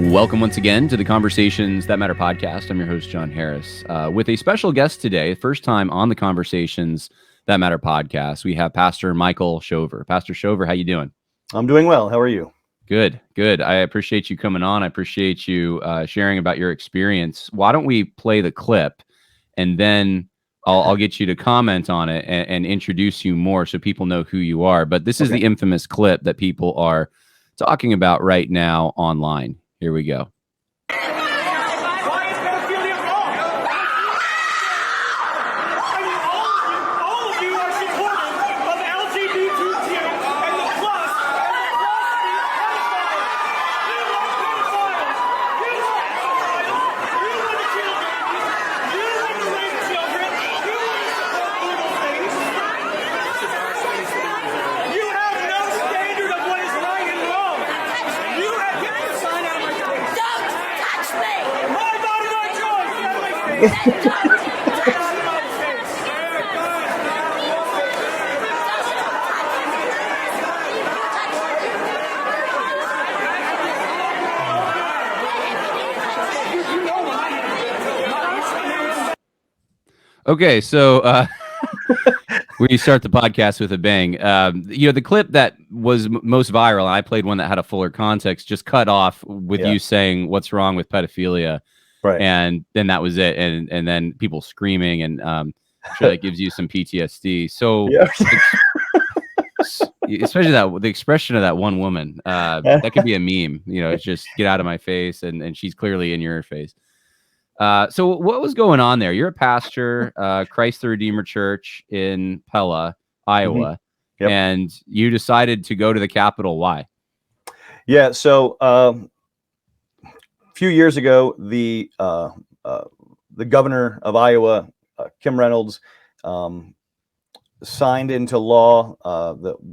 Welcome once again to the Conversations That Matter podcast. I'm your host, John Harris, with a special guest today. First time on the Conversations That Matter podcast. We have Pastor Michael Shover. Pastor Shover, how you doing? I'm doing well. How are you? Good. I appreciate you coming on. I appreciate you sharing about your experience. Why don't we play the clip, and then I'll get you to comment on it and introduce you more so people know who you are. But this is the infamous clip that people are talking about right now online. Here we go. Why is pedophilia wrong? I mean, all of you are supportive of LGBTQ and the plus You want pedophiles. You want to kill babies. You want to rape children. You want to support evil things. You have no standard of what is right and wrong. You have get the sign out of my face. Don't touch me! My body, my choice. Get out of my face. Get out of my face. Okay, so we start the podcast with a bang. The clip that was most viral, and I played one that had a fuller context, just cut off with you saying what's wrong with pedophilia, Right. and then that was it, and then people screaming, and I'm sure that gives you some PTSD. So, especially the expression of that one woman, that could be a meme. It's just get out of my face, and she's clearly in your face. So what was going on there? You're a pastor, Christ the Redeemer Church in Pella, Iowa, and you decided to go to the Capitol. Why? Yeah. So a few years ago, the governor of Iowa, Kim Reynolds, signed into law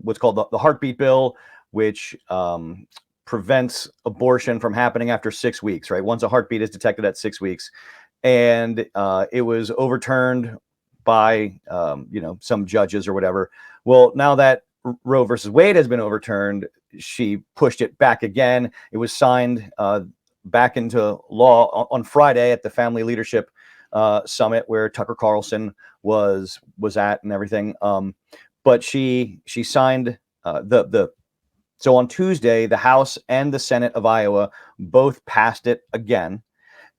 what's called the Heartbeat Bill, which prevents abortion from happening after 6 weeks, right? Once a heartbeat is detected at 6 weeks. And it was overturned by, some judges or whatever. Well, now that Roe versus Wade has been overturned, she pushed it back again. It was signed back into law on Friday at the Family Leadership Summit where Tucker Carlson was at and everything. But she signed So on Tuesday, the House and the Senate of Iowa both passed it again.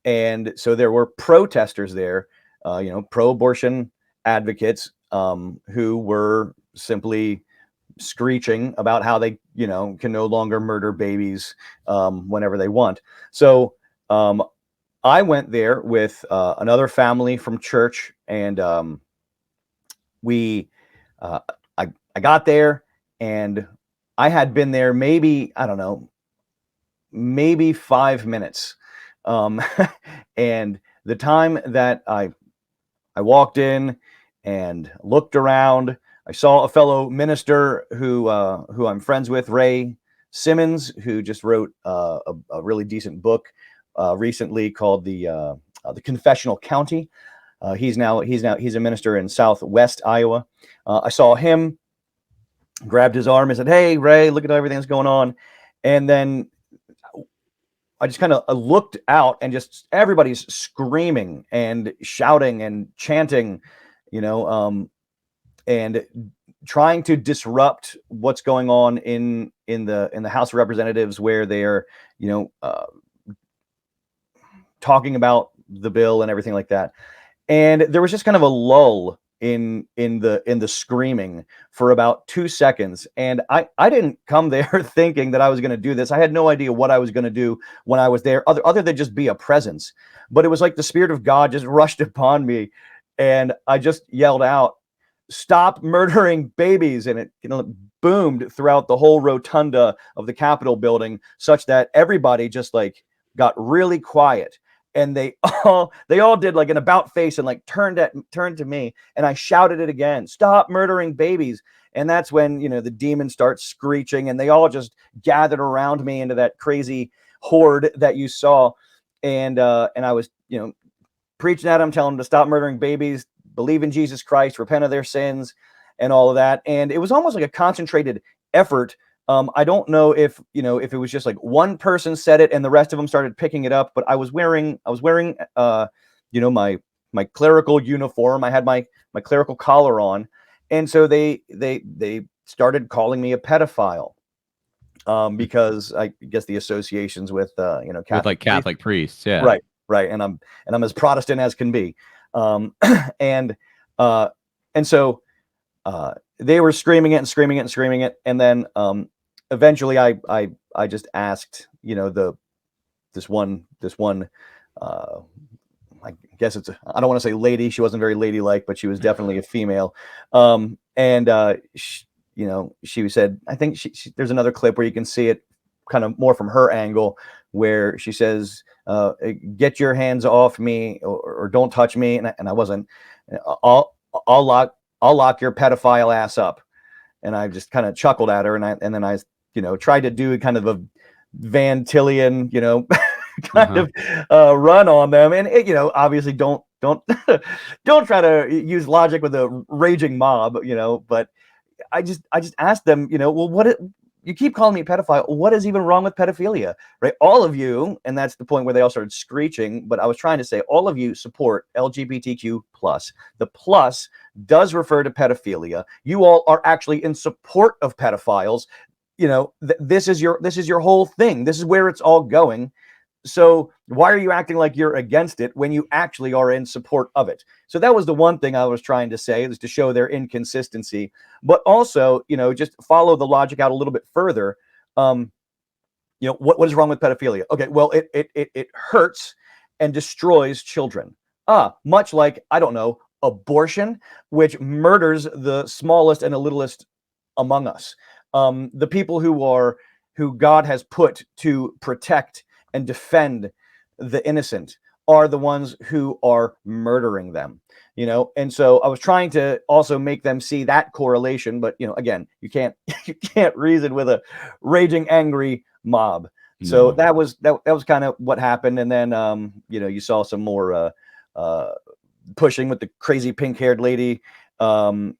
And so there were protesters there, pro-abortion advocates who were simply screeching about how they, can no longer murder babies whenever they want. So I went there with another family from church, and I got there, and I had been there maybe 5 minutes. And the time that I walked in and looked around, I saw a fellow minister who I'm friends with, Ray Simmons, who just wrote a really decent book recently called the Confessional County. He's a minister in Southwest Iowa. I saw him, grabbed his arm and said, "Hey, Ray, look at everything that's going on." And then I just kind of looked out, and just everybody's screaming and shouting and chanting, and trying to disrupt what's going on in the House of Representatives, where they're, talking about the bill and everything like that. And there was just kind of a lull in the screaming for about 2 seconds. And I didn't come there thinking that I was going to do this. I had no idea what I was going to do when I was there, other than just be a presence. But it was like the Spirit of God just rushed upon me, and I just yelled out, "Stop murdering babies!" And it boomed throughout the whole rotunda of the Capitol building, such that everybody just got really quiet. And they all did an about face and turned to me, and I shouted it again, "Stop murdering babies!" And that's when the demons start screeching, and they all just gathered around me into that crazy horde that you saw. And I was preaching at them, telling them to stop murdering babies, believe in Jesus Christ, repent of their sins, and all of that. And it was almost like a concentrated effort I don't know if if it was just like one person said it and the rest of them started picking it up, but I was wearing my clerical uniform. I had my clerical collar on, and so they started calling me a pedophile, because I guess the associations with With Catholic like Catholic priests. Yeah. right, and I'm as Protestant as can be, and uh, and so they were screaming it and screaming it and screaming it, and then eventually I just asked this one uh, I guess I don't want to say lady. She wasn't very ladylike, but she was definitely a female. And she said, I think there's another clip where you can see it kind of more from her angle, where she says, "Get your hands off me, or don't touch me." And I wasn't. I'll lock your pedophile ass up. And I just kind of chuckled at her, and then I tried to do kind of a Van Tillian, kind of run on them, and obviously don't don't try to use logic with a raging mob, but I just asked them, well, you keep calling me a pedophile. What is even wrong with pedophilia, right? All of you, and that's the point where they all started screeching. But I was trying to say, all of you support LGBTQ plus. The plus does refer to pedophilia. You all are actually in support of pedophiles. This is your whole thing. This is where it's all going. So why are you acting like you're against it when you actually are in support of it? So that was the one thing I was trying to say, is to show their inconsistency, but also, just follow the logic out a little bit further. What is wrong with pedophilia? Okay, well, it hurts and destroys children. Much like, I don't know, abortion, which murders the smallest and the littlest among us. The people who God has put to protect and defend the innocent are the ones who are murdering them, and so I was trying to also make them see that correlation, but again, you can't reason with a raging angry mob. No. So that was kind of what happened, and then you saw some more pushing with the crazy pink-haired lady, and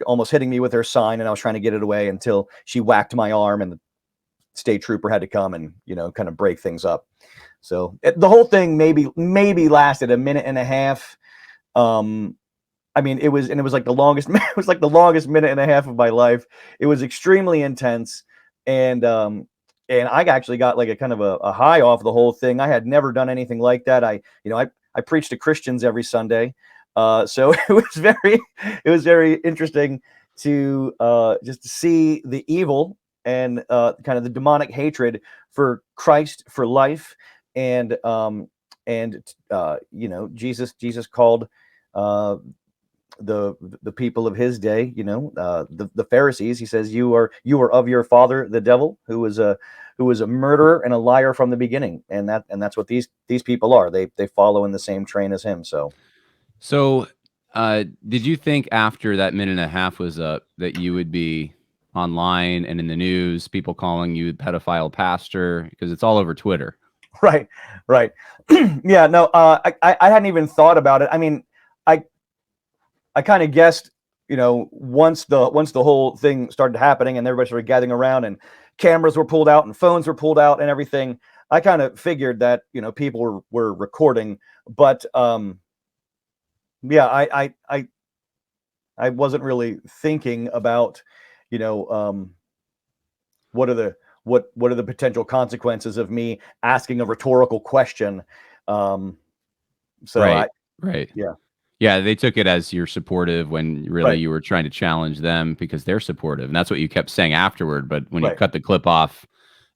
almost hitting me with her sign, and I was trying to get it away until she whacked my arm, and the state trooper had to come and kind of break things up. So the whole thing maybe lasted a minute and a half. I mean, it was like the longest minute and a half of my life. It was extremely intense, and I actually got like a kind of a high off the whole thing. I had never done anything like that. I preached to Christians every Sunday, so it was very interesting to just see the evil and kind of the demonic hatred for Christ, for life, and Jesus called the people of his day, the Pharisees. He says, you are of your father the devil, who was a murderer and a liar from the beginning, and that's what these people are. They follow in the same train as him. So did you think after that minute and a half was up that you would be online and in the news, people calling you pedophile pastor, because it's all over Twitter? Right. Yeah, no, I hadn't even thought about it. I mean, I kind of guessed, once the whole thing started happening and everybody started gathering around and cameras were pulled out and phones were pulled out and everything, I kind of figured that, people were recording, but yeah, I wasn't really thinking about, what are the potential consequences of me asking a rhetorical question. Right. Yeah, they took it as you're supportive when really you were trying to challenge them because they're supportive, and that's what you kept saying afterward. But when you cut the clip off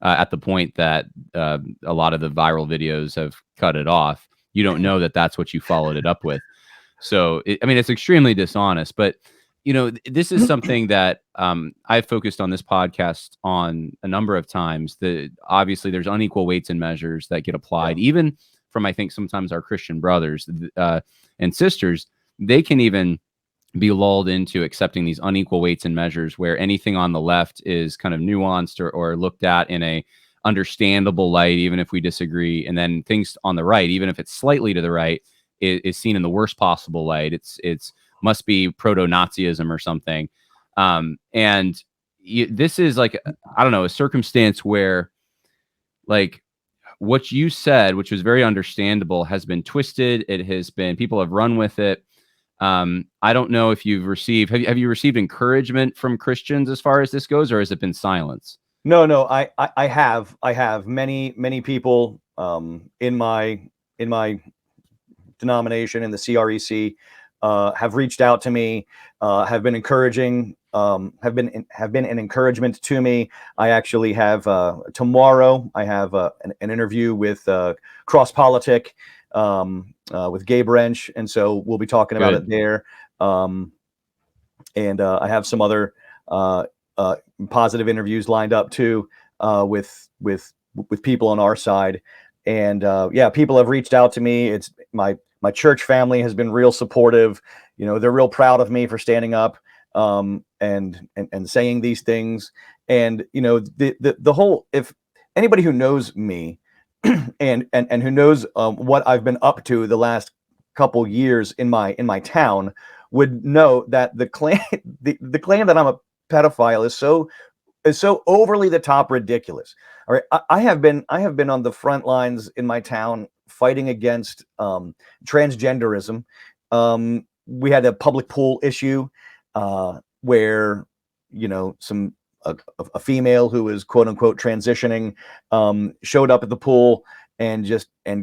at the point that a lot of the viral videos have cut it off, you don't know that that's what you followed it up with. So it's extremely dishonest. But this is something that I've focused on this podcast on a number of times. Obviously there's unequal weights and measures that get applied, even from, I think, sometimes our Christian brothers and sisters. They can even be lulled into accepting these unequal weights and measures, where anything on the left is kind of nuanced or looked at in a understandable light, even if we disagree, and then things on the right, even if it's slightly to the right, is seen in the worst possible light. It's must be proto-Nazism or something. And this is like, I don't know, a circumstance where like what you said, which was very understandable, has been twisted. It has been, people have run with it. I don't know if you've received, have you received encouragement from Christians as far as this goes, or has it been silence? No, I have many people in my denomination in the CREC have reached out to me, have been encouraging, have been an encouragement to me. I actually have tomorrow I have an interview with Cross Politic with Gabe Wrench, and so we'll be talking about it there. And I have some other positive interviews lined up too with people on our side. And yeah, people have reached out to me. It's my church family has been real supportive. You know, they're real proud of me for standing up and saying these things. And you know, the whole, if anybody who knows me and who knows what I've been up to the last couple years in my town would know that the claim that I'm a pedophile is so overly the top ridiculous. All right, I have been on the front lines in my town fighting against transgenderism. We had a public pool issue where, you know, a female who was quote unquote transitioning showed up at the pool and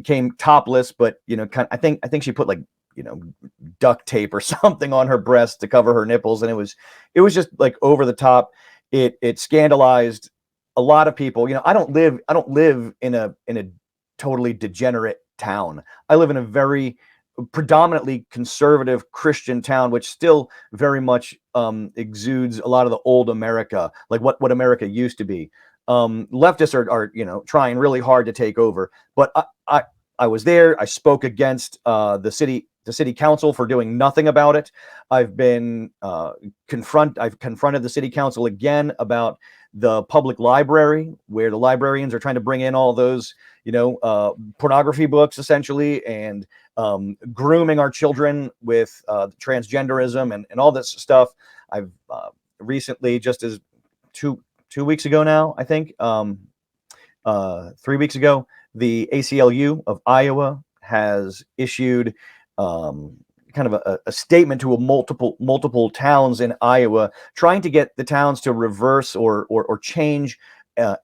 came topless, but you know, I think she put like, you know, duct tape or something on her breast to cover her nipples, and it was just like over the top. It scandalized a lot of people. You know, I don't live in a totally degenerate town. I live in a very predominantly conservative Christian town, which still very much exudes a lot of the old America, like what America used to be. Leftists are you know, trying really hard to take over, but I was there. I spoke against the city council for doing nothing about it. I've been confronted the city council again about the public library, where the librarians are trying to bring in all those, you know, pornography books essentially, and grooming our children with transgenderism and all this stuff. I've recently, just as two weeks ago now, I think 3 weeks ago, the ACLU of Iowa has issued kind of a statement to multiple towns in Iowa, trying to get the towns to reverse or change a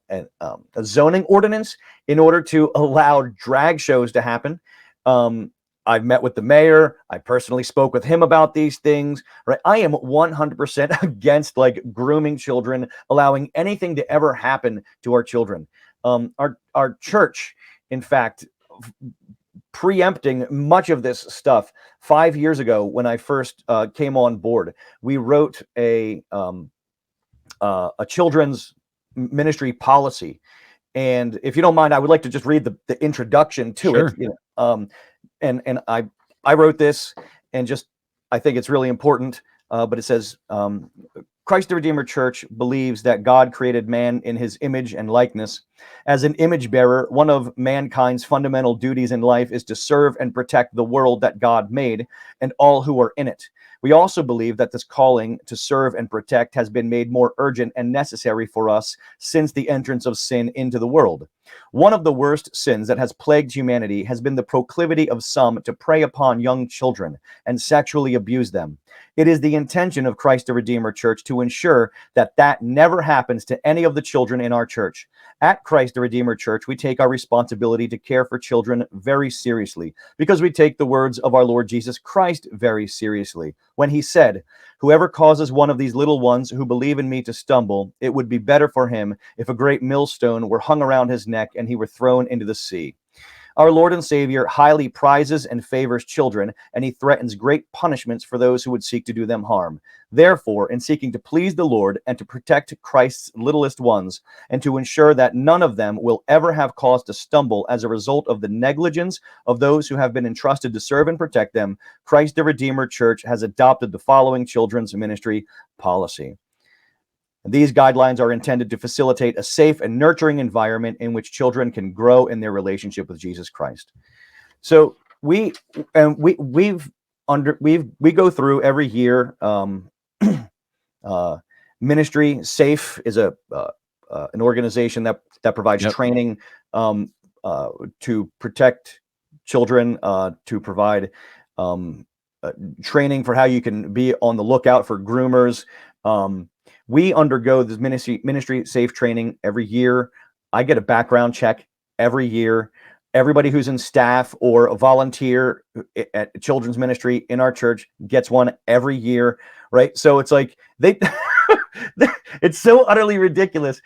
zoning ordinance in order to allow drag shows to happen. I've met with the mayor. I personally spoke with him about these things. Right, I am 100% against like grooming children, allowing anything to ever happen to our children. Our church, in fact, preempting much of this stuff 5 years ago when I first came on board, we wrote a children's ministry policy. And if you don't mind, I would like to just read the introduction to Sure. it. You know, and I wrote this, and just I think it's really important. But it says, Christ the Redeemer Church believes that God created man in his image and likeness. As an image bearer, one of mankind's fundamental duties in life is to serve and protect the world that God made and all who are in it. We also believe that this calling to serve and protect has been made more urgent and necessary for us since the entrance of sin into the world. One of the worst sins that has plagued humanity has been the proclivity of some to prey upon young children and sexually abuse them. It is the intention of Christ the Redeemer Church to ensure that that never happens to any of the children in our church. At Christ the Redeemer Church, we take our responsibility to care for children very seriously, because we take the words of our Lord Jesus Christ very seriously, when he said, "Whoever causes one of these little ones who believe in me to stumble, it would be better for him if a great millstone were hung around his neck and he were thrown into the sea." Our Lord and Savior highly prizes and favors children, and he threatens great punishments for those who would seek to do them harm. Therefore, in seeking to please the Lord and to protect Christ's littlest ones, and to ensure that none of them will ever have cause to stumble as a result of the negligence of those who have been entrusted to serve and protect them, Christ the Redeemer Church has adopted the following children's ministry policy. These guidelines are intended to facilitate a safe and nurturing environment in which children can grow in their relationship with Jesus Christ. So we go through every year Ministry Safe is an organization that provides Yep. training to protect children, to provide training for how you can be on the lookout for groomers. We undergo this ministry safe training every year. I get a background check every year. Everybody who's in staff or a volunteer at children's ministry in our church gets one every year, right? So it's like it's so utterly ridiculous.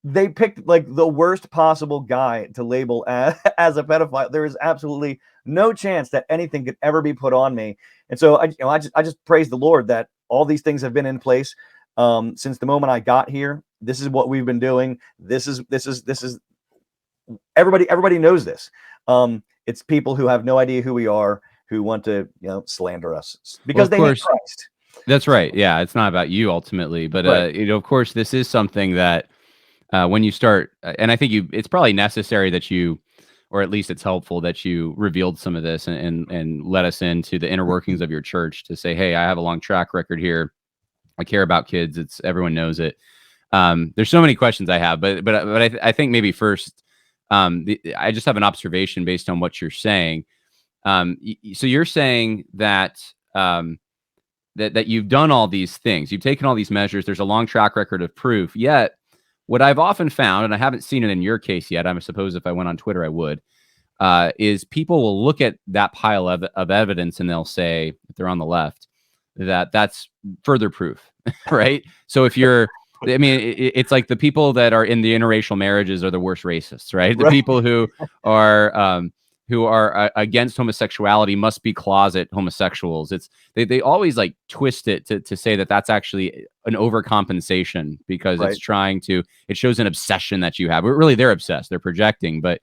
They picked like the worst possible guy to label as a pedophile. There is absolutely no chance that anything could ever be put on me. And so I just praise the Lord that all these things have been in place since the moment I got here. This is what we've been doing. This is everybody knows this. It's people who have no idea who we are, who want to, slander us because they hate Christ. That's right. Yeah, it's not about you ultimately, but Right. of course, this is something that when you start, and I think it's probably necessary that you, or at least it's helpful that you revealed some of this and let us into the inner workings of your church to say, hey, I have a long track record here. I care about kids. Everyone knows it. There's so many questions I have, but I think maybe first, I just have an observation based on what you're saying. So you're saying that that you've done all these things, you've taken all these measures. There's a long track record of proof. Yet, what I've often found, and I haven't seen it in your case yet, I suppose if I went on Twitter, I would, is people will look at that pile of evidence and they'll say, if they're on the left, that's further proof, right? So if you're, I mean, it's like the people that are in the interracial marriages are the worst racists, right? The people who are against homosexuality must be closet homosexuals. They always like twist it to say that that's actually an overcompensation because it's trying to, it shows an obsession that you have. Really, they're obsessed. They're projecting, but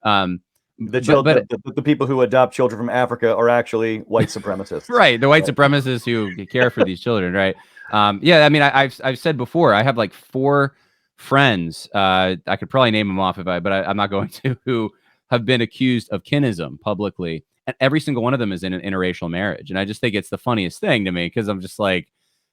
the people who adopt children from Africa are actually white supremacists. Right, the white supremacists who care for these children, right? Yeah, I mean, I've said before, I have like 4 friends. I could probably name them off but I'm not going to. Who have been accused of kinism publicly, and every single one of them is in an interracial marriage. And I just think it's the funniest thing to me because I'm just like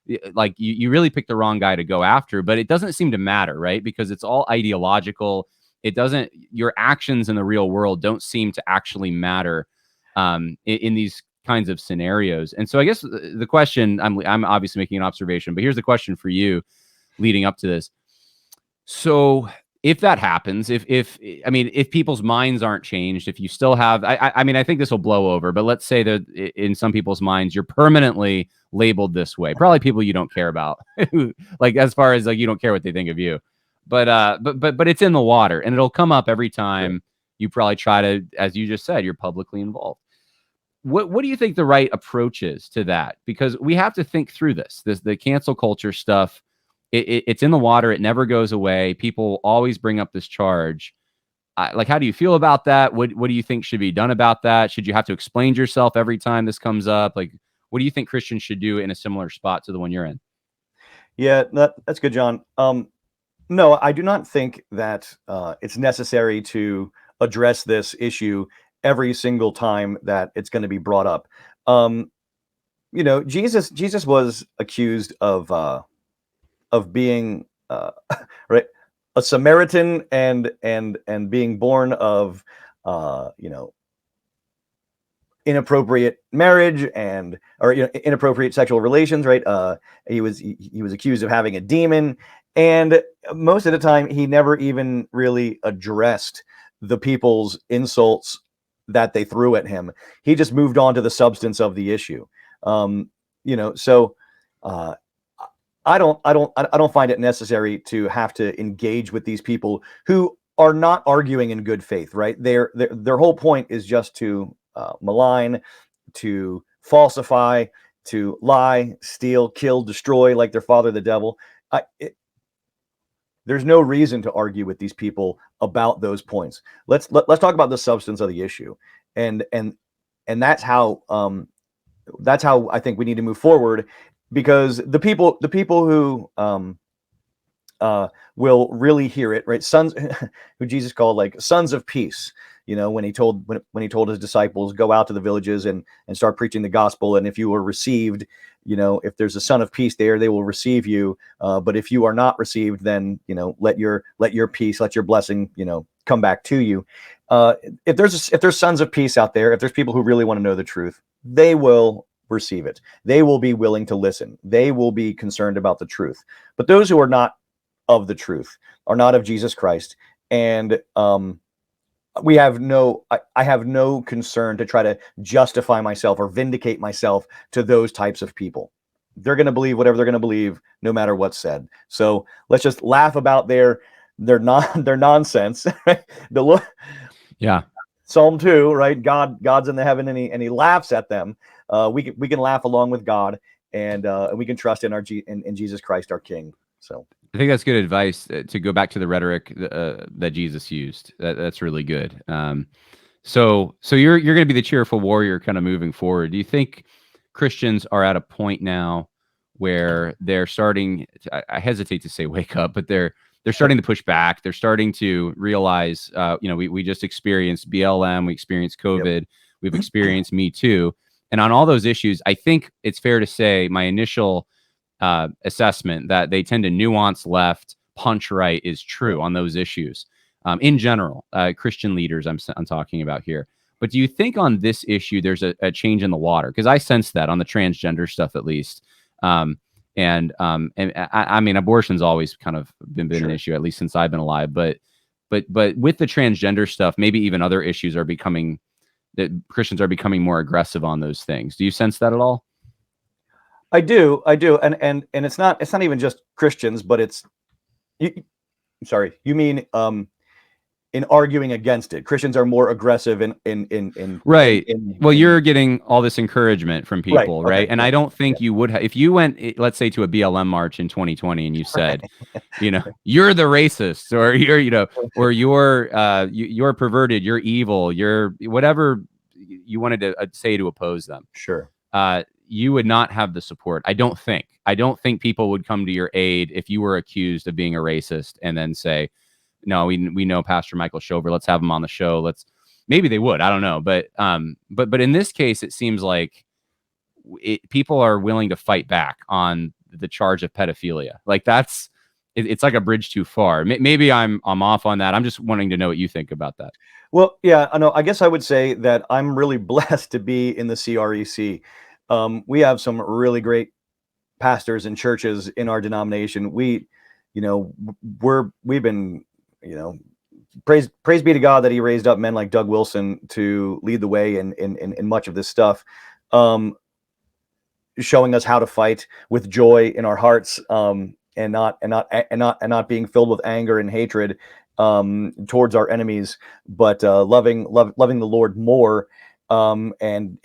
you really picked the wrong guy to go after, but it doesn't seem to matter, right? Because it's all ideological. It doesn't, your actions in the real world don't seem to actually matter in these kinds of scenarios. And so I guess the question, I'm obviously making an observation, but here's the question for you leading up to this. So if that happens, if people's minds aren't changed, if you still have, I mean, I think this will blow over, but let's say that in some people's minds, you're permanently labeled this way, probably people you don't care about, like as far as like, you don't care what they think of you, but it's in the water and it'll come up every time you probably try to, as you just said, you're publicly involved. What do you think the right approach is to that? Because we have to think through the cancel culture stuff. It's in the water. It never goes away. People always bring up this charge. Like, how do you feel about that? What do you think should be done about that? Should you have to explain yourself every time this comes up? Like, what do you think Christians should do in a similar spot to the one you're in? Yeah, that's good, John. No, I do not think that it's necessary to address this issue every single time that it's going to be brought up. Jesus was accused of being right, a Samaritan and being born of inappropriate marriage or inappropriate sexual relations, right? He was accused of having a demon, and most of the time he never even really addressed the people's insults that they threw at him. He just moved on to the substance of the issue. So I don't find it necessary to have to engage with these people who are not arguing in good faith, right? Their whole point is just to malign, to falsify, to lie, steal, kill, destroy, like their father, the devil. There's no reason to argue with these people about those points. Let's talk about the substance of the issue, and that's how I think we need to move forward, because the people who will really hear it, right? Sons who Jesus called like sons of peace. you know, when he told his disciples, go out to the villages and start preaching the gospel. And if you are received, you know, if there's a son of peace there, they will receive you. But if you are not received, then, you know, let your peace, let your blessing, you know, come back to you. If there's sons of peace out there, if there's people who really want to know the truth, they will receive it. They will be willing to listen. They will be concerned about the truth. But those who are not of the truth, are not of Jesus Christ, and I have no concern to try to justify myself or vindicate myself to those types of people. They're going to believe whatever they're going to believe, no matter what's said. So let's just laugh about their nonsense. Yeah. Psalm 2, right? God's in the heaven, and he laughs at them. We can laugh along with God, and we can trust in in Jesus Christ, our King. So I think that's good advice to go back to the rhetoric that Jesus used. That's really good. So you're going to be the cheerful warrior kind of moving forward. Do you think Christians are at a point now where they're starting I hesitate to say wake up, but they're starting to push back. They're starting to realize, you know, we just experienced BLM, we experienced COVID, yep. We've experienced Me Too. And on all those issues, I think it's fair to say my initial assessment that they tend to nuance left, punch right is true on those issues. In general, Christian leaders I'm talking about here. But do you think on this issue there's a change in the water? Because I sense that on the transgender stuff, at least. And I mean, abortion's always kind of been Sure. an issue, at least since I've been alive. But with the transgender stuff, maybe even other issues are becoming that Christians are becoming more aggressive on those things. Do you sense that at all? I do, and it's not even just Christians, but it's sorry, you mean in arguing against it. Christians are more aggressive in right. Well, you're getting all this encouragement from people, right? And I don't think you would if you went, let's say, to a BLM march in 2020 and you said, you know, you're the racist, or you're, you know, or you're perverted, you're evil, you're whatever you wanted to say to oppose them. Sure. You would not have the support. I don't think people would come to your aid if you were accused of being a racist and then say, no, we know Pastor Michael Shover. Let's have him on the show. Maybe they would. I don't know. But in this case, it seems like people are willing to fight back on the charge of pedophilia. Like it's like a bridge too far. Maybe I'm off on that. I'm just wanting to know what you think about that. Well, yeah, I know. I guess I would say that I'm really blessed to be in the CREC. We have some really great pastors and churches in our denomination. We've been, you know, praise be to God that he raised up men like Doug Wilson to lead the way in much of this stuff, showing us how to fight with joy in our hearts, and not being filled with anger and hatred towards our enemies, but loving the Lord more, and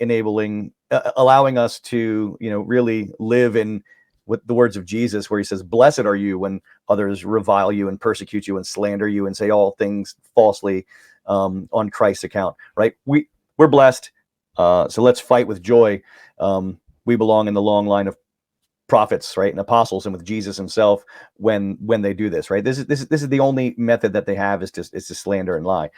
allowing us to, you know, really live in with the words of Jesus, where he says, blessed are you when others revile you and persecute you and slander you and say all things falsely on Christ's account, right? We're blessed. So let's fight with joy. We belong in the long line of prophets, right, and apostles, and with Jesus himself when they do this, right? This is the only method that they have is to slander and lie.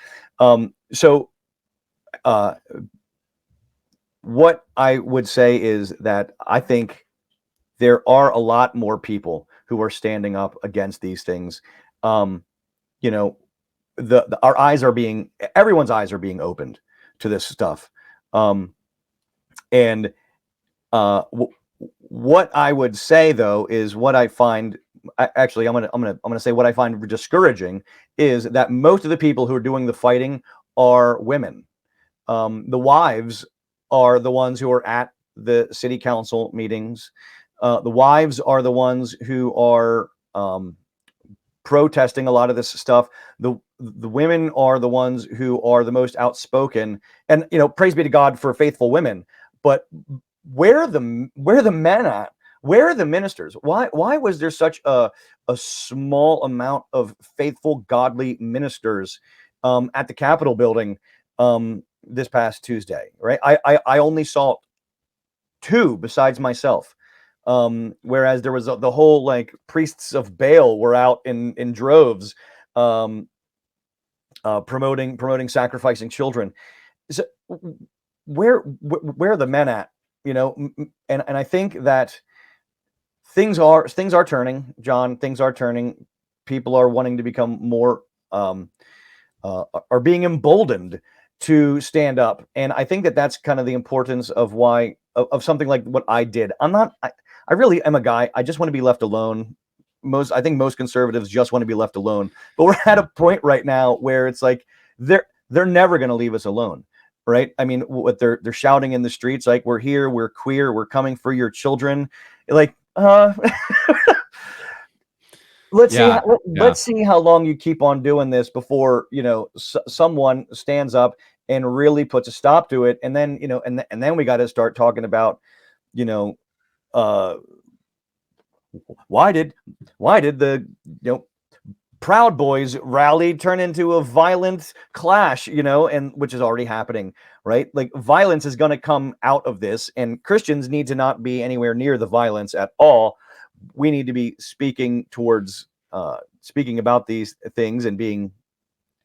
What I would say is that I think there are a lot more people who are standing up against these things. You know, everyone's eyes are being opened to this stuff. What I would say though is what I find. Actually, I'm gonna say what I find discouraging is that most of the people who are doing the fighting are women. The wives are the ones who are at the city council meetings. The wives are the ones who are protesting a lot of this stuff. The women are the ones who are the most outspoken, and, you know, praise be to God for faithful women. But where are the men at? Where are the ministers? Why was there such a small amount of faithful, godly ministers at the Capitol building this past Tuesday? Right, I only saw 2 besides myself. Whereas there was the whole, like, priests of Baal were out in droves. promoting sacrificing children. So where are the men at? You know, and I think that things are turning, John. Things are turning. People are wanting to become more, are being emboldened to stand up, and I think that that's kind of the importance of why of something like what I did. I really am a guy. I just want to be left alone. I think most conservatives just want to be left alone, but we're at a point right now where it's like they're never going to leave us alone, right? I mean, what they're shouting in the streets, like, we're here, we're queer, we're coming for your children, like, let's see how long you keep on doing this before, you know, someone stands up and really puts a stop to it, and then, you know, and then we got to start talking about, you know, why did the, you know, Proud Boys rally turn into a violent clash, you know, and which is already happening, right? Like, violence is going to come out of this, and Christians need to not be anywhere near the violence at all. We need to be speaking towards, speaking about these things and being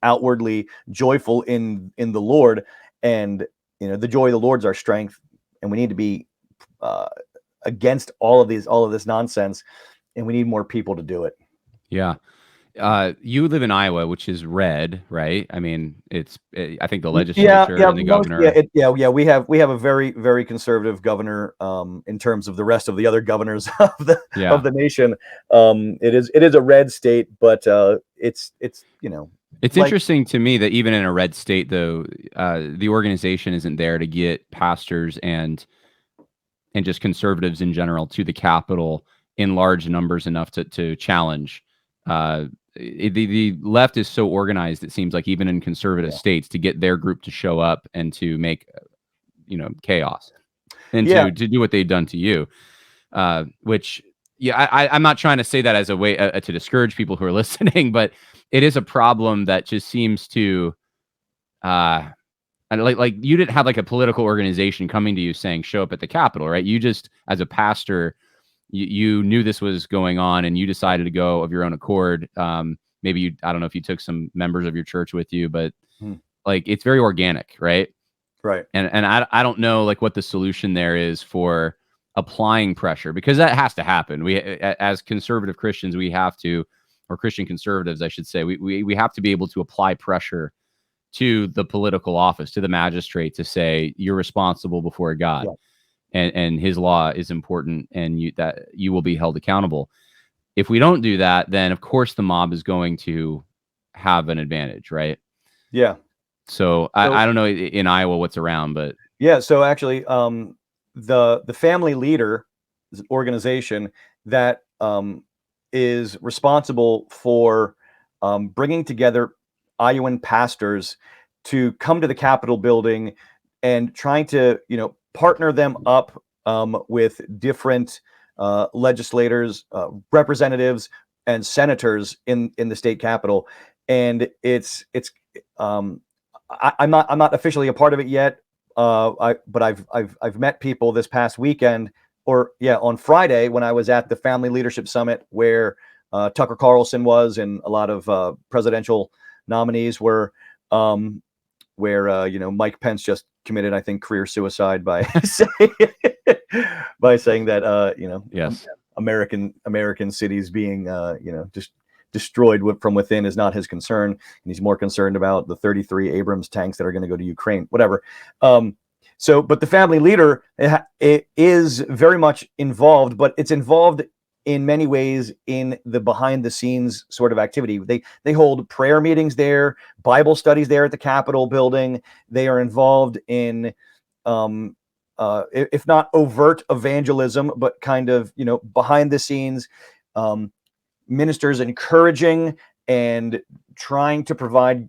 outwardly joyful in the Lord, and, you know, the joy of the Lord's our strength, and we need to be against all of this nonsense, and we need more people to do it. Yeah. You live in Iowa, which is red, right? I mean, I think the legislature and the governor. We have a very, very conservative governor, in terms of the rest of the other governors of the nation. It is a red state, but it's you know. It's interesting to me that even in a red state, though, the organization isn't there to get pastors and just conservatives in general to the Capitol in large numbers enough to challenge. The left is so organized, it seems like, even in conservative states, to get their group to show up and to make, you know, chaos and to do what they've done to you. Which, I'm not trying to say that as a way to discourage people who are listening, but it is a problem that just seems to, and like you didn't have like a political organization coming to you saying, show up at the Capitol, right? You just, as a pastor, you knew this was going on and you decided to go of your own accord. Maybe I don't know if you took some members of your church with you, but like, it's very organic, right? Right. And I don't know like what the solution there is for applying pressure, because that has to happen. We, as conservative Christians, we have to, or Christian conservatives, I should say, we have to be able to apply pressure to the political office, to the magistrate, to say, you're responsible before God. Yeah. And his law is important, and you will be held accountable. If we don't do that, then of course the mob is going to have an advantage, right? Yeah. So I don't know in Iowa what's around, but yeah. So actually, the Family Leader is an organization that is responsible for bringing together Iowan pastors to come to the Capitol building and trying to, you know, partner them up with different legislators, representatives, and senators in the state capitol. And I'm not officially a part of it yet. But I've met people this past weekend, on Friday, when I was at the Family Leadership Summit, where Tucker Carlson was, and a lot of presidential nominees were, where you know, Mike Pence just committed, I think, career suicide by saying that you know, yes, American cities being you know, just destroyed from within is not his concern, and he's more concerned about the 33 Abrams tanks that are going to go to Ukraine, whatever. But the Family Leader, it is very much involved, but it's involved in many ways in the behind the scenes sort of activity. They hold prayer meetings there, Bible studies there at the Capitol building. They are involved in, if not overt evangelism, but kind of, you know, behind the scenes, ministers encouraging and trying to provide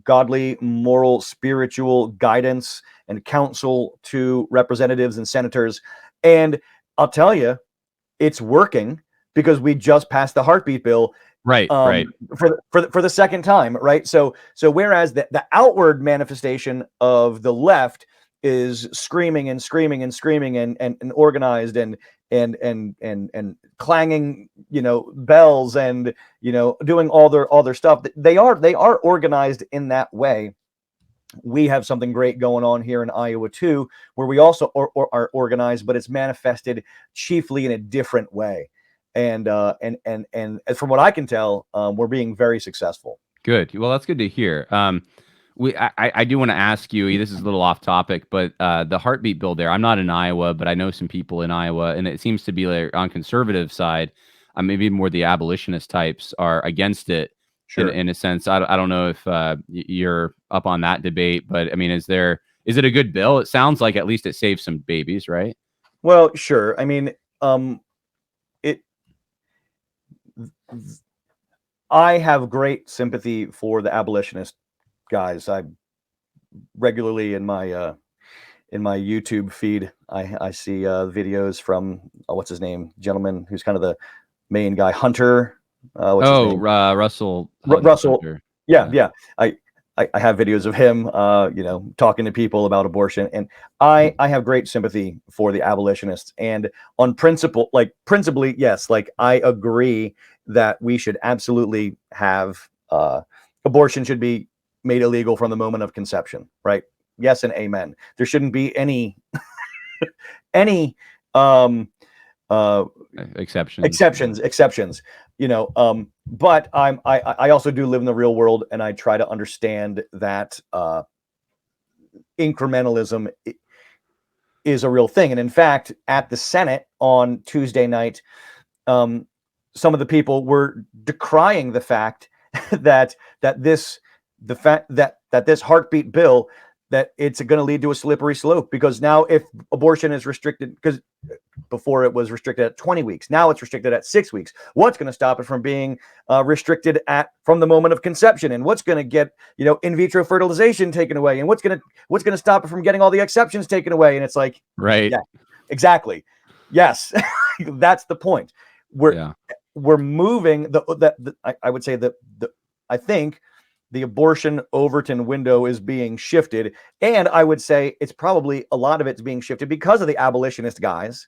godly, moral, spiritual guidance and counsel to representatives and senators. And I'll tell you, it's working, because we just passed the heartbeat bill, right, for the second time, right? So whereas the outward manifestation of the left is screaming and organized and and clanging, bells, and doing all their stuff. They are organized in that way. We have something great going on here in Iowa too, where we also are organized, but it's manifested chiefly in a different way. And from what I can tell, we're being very successful. Good. Well, that's good to hear. I do want to ask you, this is a little off topic, but the heartbeat bill there, I'm not in Iowa, but I know some people in Iowa, and it seems to be like on conservative side, maybe more the abolitionist types are against it. Sure. In a sense. I don't know if you're up on that debate, but I mean, is it a good bill? It sounds like at least it saves some babies, right? Well, sure. I mean, I have great sympathy for the abolitionist guys. I regularly in my YouTube feed, I see videos from what's his name, gentleman who's kind of the main guy, Hunter. What's his name? Russell. Russell. Hunter. Yeah. I have videos of him, talking to people about abortion, and I have great sympathy for the abolitionists. And on principally, yes, like I agree that we should absolutely have abortion should be made illegal from the moment of conception, right? Yes, and amen. There shouldn't be any exceptions. But I also do live in the real world, and I try to understand that incrementalism is a real thing. And in fact, at the Senate on Tuesday night, some of the people were decrying the fact that this heartbeat bill, that it's going to lead to a slippery slope, because now if abortion is restricted, because before it was restricted at 20 weeks, now it's restricted at 6 weeks. What's going to stop it from being restricted from the moment of conception? And what's going to get in vitro fertilization taken away? And what's going to stop it from getting all the exceptions taken away? And it's like, right, yeah, exactly, yes. That's the point. We're moving I would say I think the abortion Overton window is being shifted. And I would say it's probably a lot of it's being shifted because of the abolitionist guys,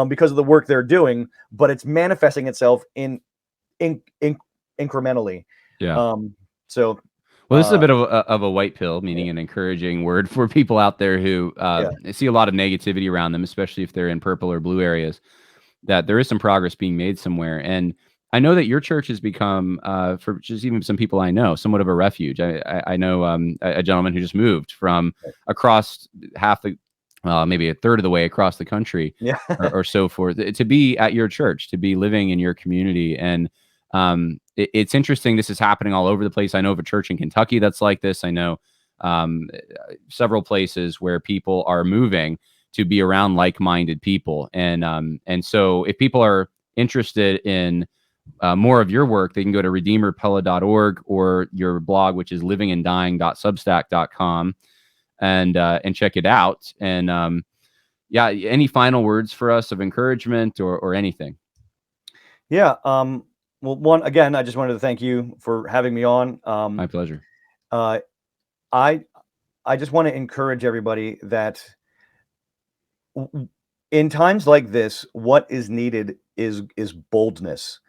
because of the work they're doing, but it's manifesting itself incrementally. Yeah. So, well, this is a bit of a white pill, meaning an encouraging word for people out there who see a lot of negativity around them, especially if they're in purple or blue areas, that there is some progress being made somewhere. And I know that your church has become, for just even some people I know, somewhat of a refuge. I know a gentleman who just moved from across half the, maybe a third of the way across the country, or so forth, to be at your church, to be living in your community. And it's interesting. This is happening all over the place. I know of a church in Kentucky that's like this. I know several places where people are moving to be around like-minded people. And so if people are interested in more of your work, they can go to redeemerpella.org or your blog, which is livinganddying.substack.com, and check it out. And any final words for us of encouragement or anything? Yeah. Well, again, I just wanted to thank you for having me on. My pleasure. I just want to encourage everybody that in times like this, what is needed is boldness.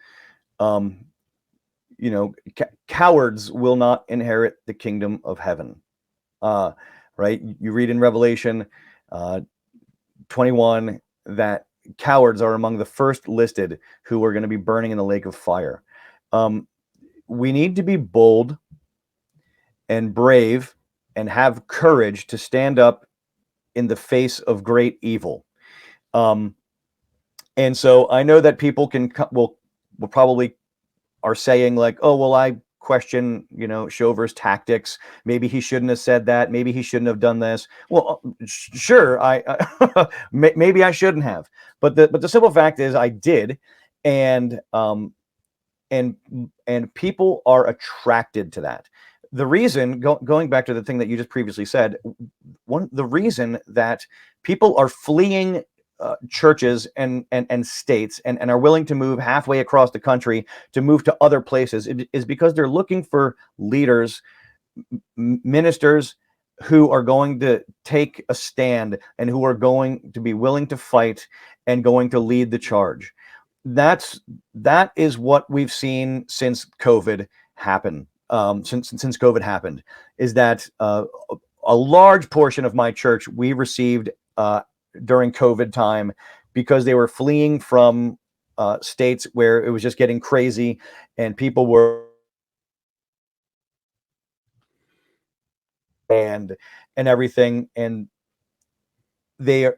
Cowards will not inherit the kingdom of heaven. Right? You read in Revelation 21 that cowards are among the first listed who are going to be burning in the lake of fire. We need to be bold and brave and have courage to stand up in the face of great evil. And so I know that people will probably are saying like, oh, well, I question, Chauver's tactics. Maybe he shouldn't have said that. Maybe he shouldn't have done this. Well, sure, maybe I shouldn't have. But the simple fact is I did. And people are attracted to that. The reason, going back to the thing that you just previously said, the reason that people are fleeing churches and states and are willing to move halfway across the country to move to other places is because they're looking for leaders, ministers who are going to take a stand and who are going to be willing to fight and going to lead the charge. That is what we've seen since COVID happened. Since COVID happened, is that a large portion of my church we received during COVID time, because they were fleeing from states where it was just getting crazy and people were and everything, and the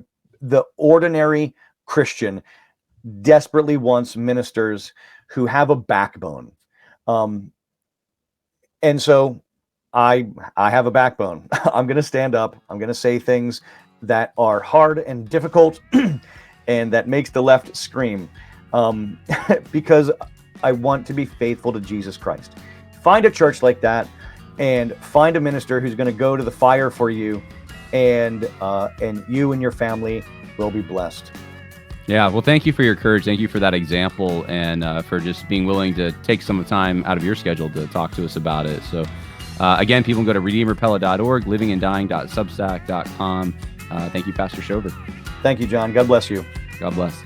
ordinary Christian desperately wants ministers who have a backbone. And so I have a backbone. I'm going to stand up. I'm going to say things that are hard and difficult and that makes the left scream, because I want to be faithful to Jesus Christ. Find a church like that and find a minister who's going to go to the fire for you, and you and your family will be blessed. Yeah, well, thank you for your courage. Thank you for that example, and for just being willing to take some time out of your schedule to talk to us about it. So, again, people can go to redeemerpella.org, livinganddying.substack.com. Thank you, Pastor Schober. Thank you, John. God bless you. God bless.